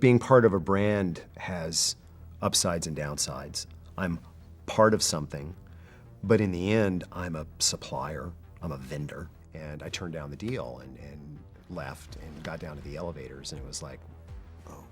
Being part of a brand has upsides and downsides. I'm part of something, but in the end, I'm a supplier, I'm a vendor. And I turned down the deal and left and got down to the elevators, and it was like, oh,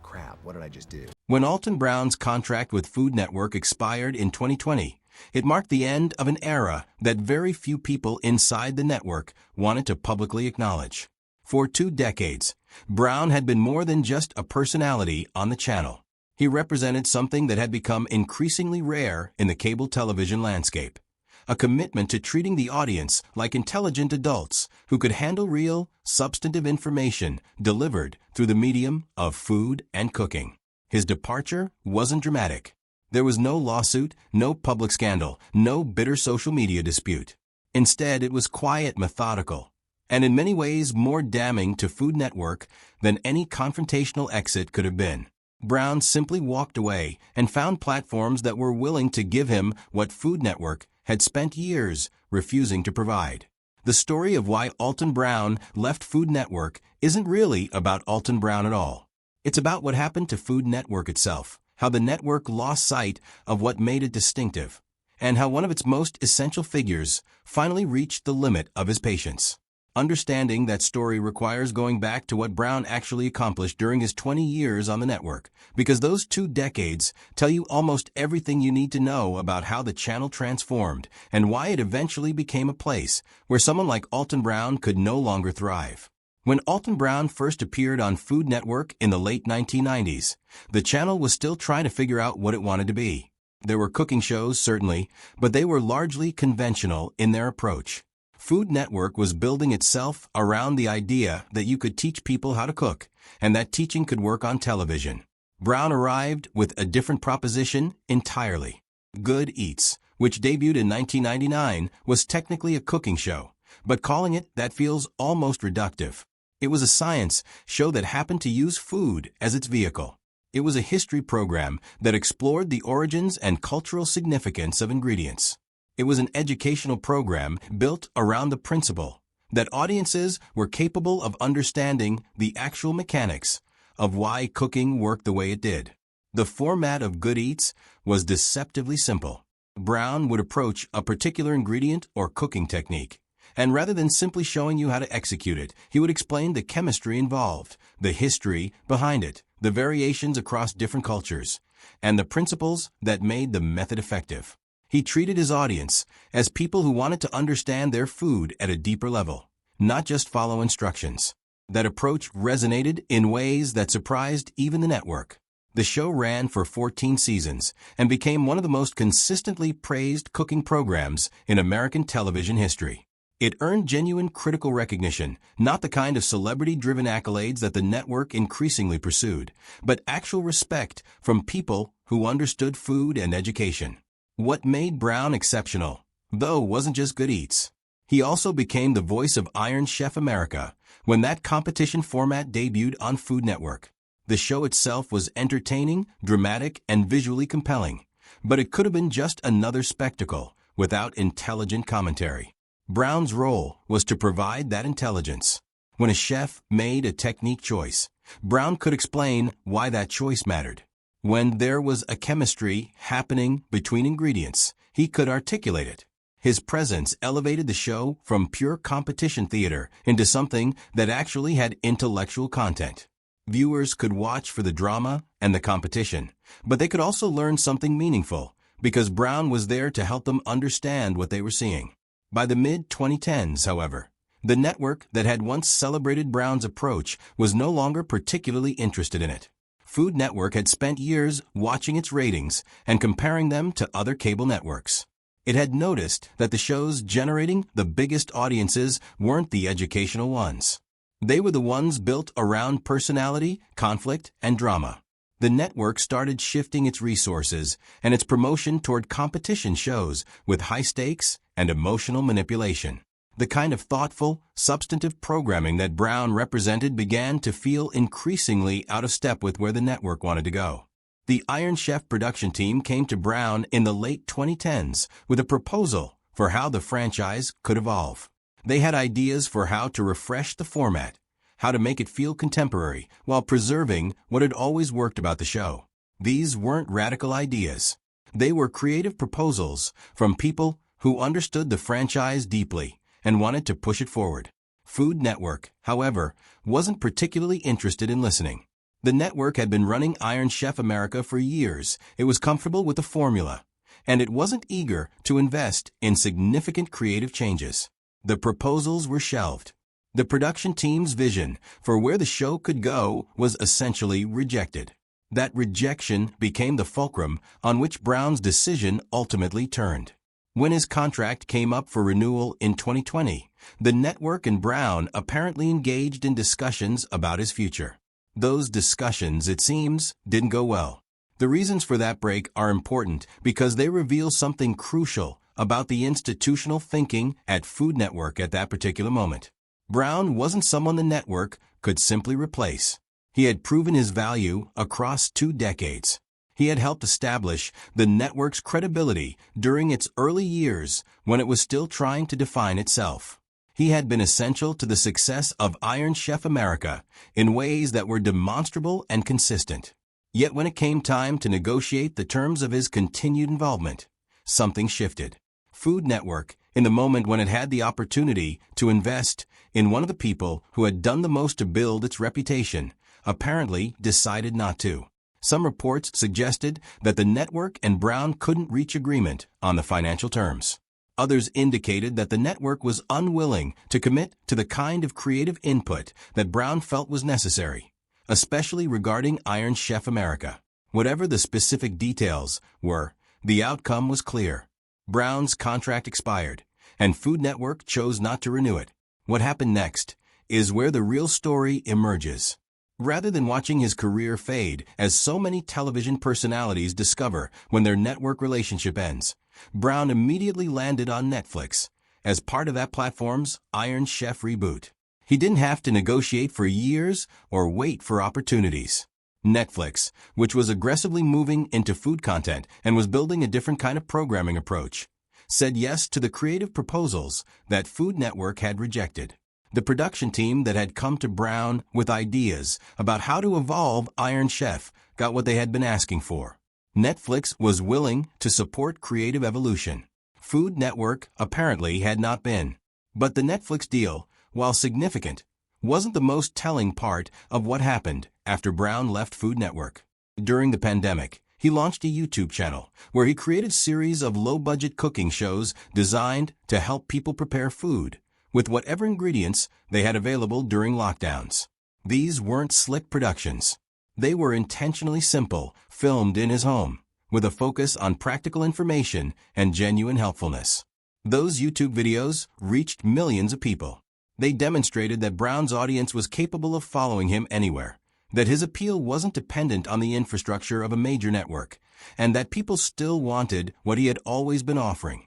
crap, what did I just do? When Alton Brown's contract with Food Network expired in 2020, it marked the end of an era that very few people inside the network wanted to publicly acknowledge. For 2 decades, Brown had been more than just a personality on the channel. He represented something that had become increasingly rare in the cable television landscape: a commitment to treating the audience like intelligent adults who could handle real, substantive information delivered through the medium of food and cooking. His departure wasn't dramatic. There was no lawsuit, no public scandal, no bitter social media dispute. Instead, it was quiet, methodical, and in many ways more damning to Food Network than any confrontational exit could have been. Brown simply walked away and found platforms that were willing to give him what Food Network had spent years refusing to provide. The story of why Alton Brown left Food Network isn't really about Alton Brown at all. It's about what happened to Food Network itself, how the network lost sight of what made it distinctive, and how one of its most essential figures finally reached the limit of his patience. Understanding that story requires going back to what Brown actually accomplished during his 20 years on the network, because those 2 decades tell you almost everything you need to know about how the channel transformed and why it eventually became a place where someone like Alton Brown could no longer thrive. When Alton Brown first appeared on Food Network in the late 1990s, the channel was still trying to figure out what it wanted to be. There were cooking shows, certainly, but they were largely conventional in their approach. Food Network was building itself around the idea that you could teach people how to cook, and that teaching could work on television. Brown arrived with a different proposition entirely. Good Eats, which debuted in 1999, was technically a cooking show, but calling it that feels almost reductive. It was a science show that happened to use food as its vehicle. It was a history program that explored the origins and cultural significance of ingredients. It was an educational program built around the principle that audiences were capable of understanding the actual mechanics of why cooking worked the way it did. The format of Good Eats was deceptively simple. Brown would approach a particular ingredient or cooking technique, and rather than simply showing you how to execute it, he would explain the chemistry involved, the history behind it, the variations across different cultures, and the principles that made the method effective. He treated his audience as people who wanted to understand their food at a deeper level, not just follow instructions. That approach resonated in ways that surprised even the network. The show ran for 14 seasons and became one of the most consistently praised cooking programs in American television history. It earned genuine critical recognition, not the kind of celebrity-driven accolades that the network increasingly pursued, but actual respect from people who understood food and education. What made Brown exceptional, though, wasn't just Good Eats. He also became the voice of Iron Chef America when that competition format debuted on Food Network. The show itself was entertaining, dramatic, and visually compelling, but it could have been just another spectacle without intelligent commentary. Brown's role was to provide that intelligence. When a chef made a technique choice, Brown could explain why that choice mattered. When there was a chemistry happening between ingredients, he could articulate it. His presence elevated the show from pure competition theater into something that actually had intellectual content. Viewers could watch for the drama and the competition, but they could also learn something meaningful because Brown was there to help them understand what they were seeing. By the mid-2010s, however, the network that had once celebrated Brown's approach was no longer particularly interested in it. Food Network had spent years watching its ratings and comparing them to other cable networks. It had noticed that the shows generating the biggest audiences weren't the educational ones. They were the ones built around personality, conflict, and drama. The network started shifting its resources and its promotion toward competition shows with high stakes and emotional manipulation. The kind of thoughtful, substantive programming that Brown represented began to feel increasingly out of step with where the network wanted to go. The Iron Chef production team came to Brown in the late 2010s with a proposal for how the franchise could evolve. They had ideas for how to refresh the format, how to make it feel contemporary while preserving what had always worked about the show. These weren't radical ideas. They were creative proposals from people who understood the franchise deeply and wanted to push it forward. Food Network, however, wasn't particularly interested in listening. The network had been running Iron Chef America for years. It was comfortable with the formula, and it wasn't eager to invest in significant creative changes. The proposals were shelved. The production team's vision for where the show could go was essentially rejected. That rejection became the fulcrum on which Brown's decision ultimately turned. When his contract came up for renewal in 2020, the network and Brown apparently engaged in discussions about his future. Those discussions, it seems, didn't go well. The reasons for that break are important because they reveal something crucial about the institutional thinking at Food Network at that particular moment. Brown wasn't someone the network could simply replace. He had proven his value across 2 decades. He had helped establish the network's credibility during its early years when it was still trying to define itself. He had been essential to the success of Iron Chef America in ways that were demonstrable and consistent. Yet when it came time to negotiate the terms of his continued involvement, something shifted. Food Network, in the moment when it had the opportunity to invest in one of the people who had done the most to build its reputation, apparently decided not to. Some reports suggested that the network and Brown couldn't reach agreement on the financial terms. Others indicated that the network was unwilling to commit to the kind of creative input that Brown felt was necessary, especially regarding Iron Chef America. Whatever the specific details were, the outcome was clear. Brown's contract expired, and Food Network chose not to renew it. What happened next is where the real story emerges. Rather than watching his career fade, as so many television personalities discover when their network relationship ends, Brown immediately landed on Netflix as part of that platform's Iron Chef reboot. He didn't have to negotiate for years or wait for opportunities. Netflix, which was aggressively moving into food content and was building a different kind of programming approach, said yes to the creative proposals that Food Network had rejected. The production team that had come to Brown with ideas about how to evolve Iron Chef got what they had been asking for. Netflix was willing to support creative evolution. Food Network apparently had not been. But the Netflix deal, while significant, wasn't the most telling part of what happened after Brown left Food Network. During the pandemic, he launched a YouTube channel where he created a series of low-budget cooking shows designed to help people prepare food with whatever ingredients they had available during lockdowns. These weren't slick productions. They were intentionally simple, filmed in his home, with a focus on practical information and genuine helpfulness. Those YouTube videos reached millions of people. They demonstrated that Brown's audience was capable of following him anywhere, that his appeal wasn't dependent on the infrastructure of a major network, and that people still wanted what he had always been offering: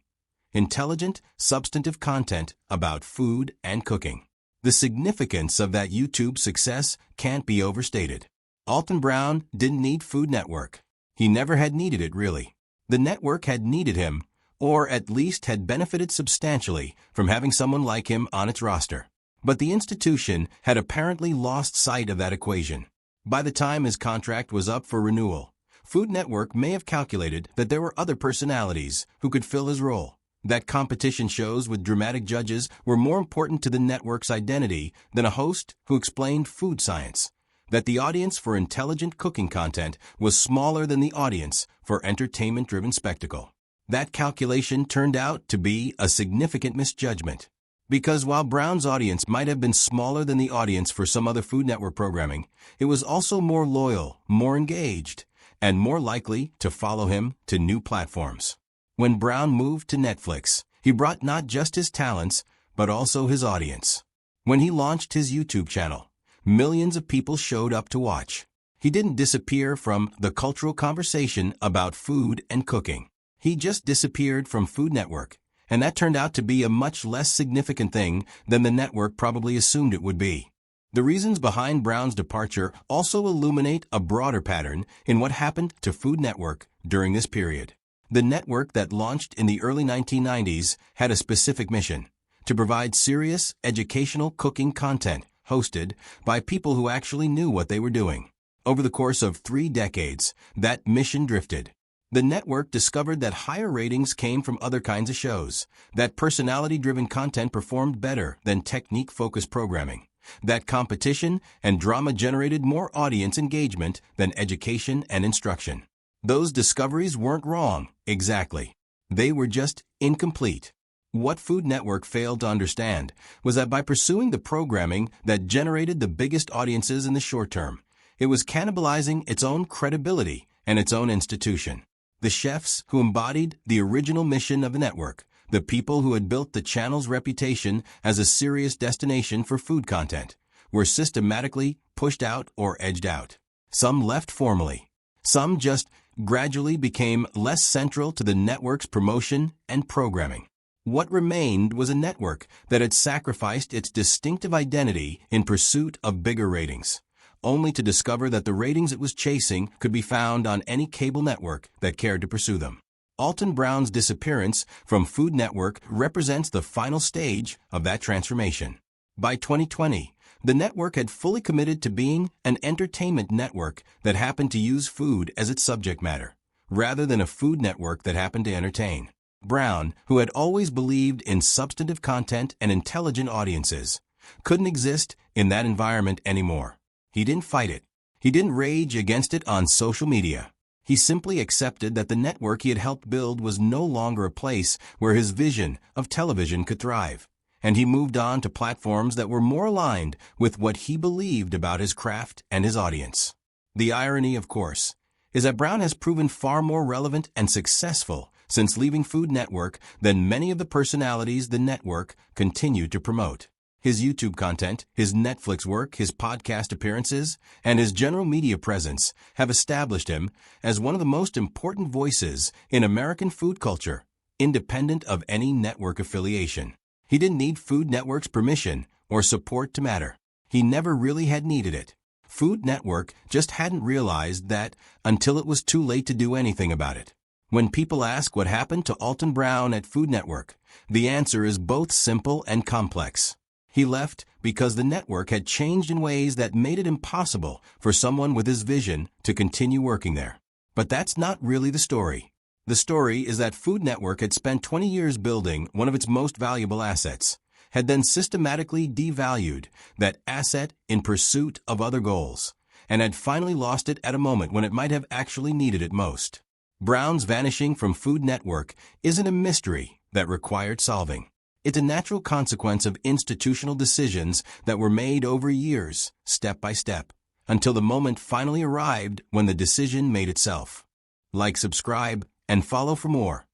intelligent, substantive content about food and cooking. The significance of that YouTube success can't be overstated. Alton Brown didn't need Food Network. He never had needed it, really. The network had needed him, or at least had benefited substantially from having someone like him on its roster. But the institution had apparently lost sight of that equation. By the time his contract was up for renewal, Food Network may have calculated that there were other personalities who could fill his role, that competition shows with dramatic judges were more important to the network's identity than a host who explained food science, that the audience for intelligent cooking content was smaller than the audience for entertainment-driven spectacle. That calculation turned out to be a significant misjudgment. Because while Brown's audience might have been smaller than the audience for some other Food Network programming, it was also more loyal, more engaged, and more likely to follow him to new platforms. When Brown moved to Netflix, he brought not just his talents, but also his audience. When he launched his YouTube channel, millions of people showed up to watch. He didn't disappear from the cultural conversation about food and cooking. He just disappeared from Food Network, and that turned out to be a much less significant thing than the network probably assumed it would be. The reasons behind Brown's departure also illuminate a broader pattern in what happened to Food Network during this period. The network that launched in the early 1990s had a specific mission: to provide serious, educational cooking content hosted by people who actually knew what they were doing. Over the course of 3 decades, that mission drifted. The network discovered that higher ratings came from other kinds of shows, that personality-driven content performed better than technique-focused programming, that competition and drama generated more audience engagement than education and instruction. Those discoveries weren't wrong, exactly. They were just incomplete. What Food Network failed to understand was that by pursuing the programming that generated the biggest audiences in the short term, it was cannibalizing its own credibility and its own institution. The chefs who embodied the original mission of the network, the people who had built the channel's reputation as a serious destination for food content, were systematically pushed out or edged out. Some left formally. Some just gradually became less central to the network's promotion and programming. What remained was a network that had sacrificed its distinctive identity in pursuit of bigger ratings, only to discover that the ratings it was chasing could be found on any cable network that cared to pursue them. Alton Brown's disappearance from Food Network represents the final stage of that transformation. By 2020, the network had fully committed to being an entertainment network that happened to use food as its subject matter, rather than a food network that happened to entertain. Brown, who had always believed in substantive content and intelligent audiences, couldn't exist in that environment anymore. He didn't fight it. He didn't rage against it on social media. He simply accepted that the network he had helped build was no longer a place where his vision of television could thrive, and he moved on to platforms that were more aligned with what he believed about his craft and his audience. The irony, of course, is that Brown has proven far more relevant and successful since leaving Food Network than many of the personalities the network continued to promote. His YouTube content, his Netflix work, his podcast appearances, and his general media presence have established him as one of the most important voices in American food culture, independent of any network affiliation. He didn't need Food Network's permission or support to matter. He never really had needed it. Food Network just hadn't realized that until it was too late to do anything about it. When people ask what happened to Alton Brown at Food Network, the answer is both simple and complex. He left because the network had changed in ways that made it impossible for someone with his vision to continue working there. But that's not really the story. The story is that Food Network had spent 20 years building one of its most valuable assets, had then systematically devalued that asset in pursuit of other goals, and had finally lost it at a moment when it might have actually needed it most. Brown's vanishing from Food Network isn't a mystery that required solving. It's a natural consequence of institutional decisions that were made over years, step by step, until the moment finally arrived when the decision made itself. Like, subscribe, and follow for more.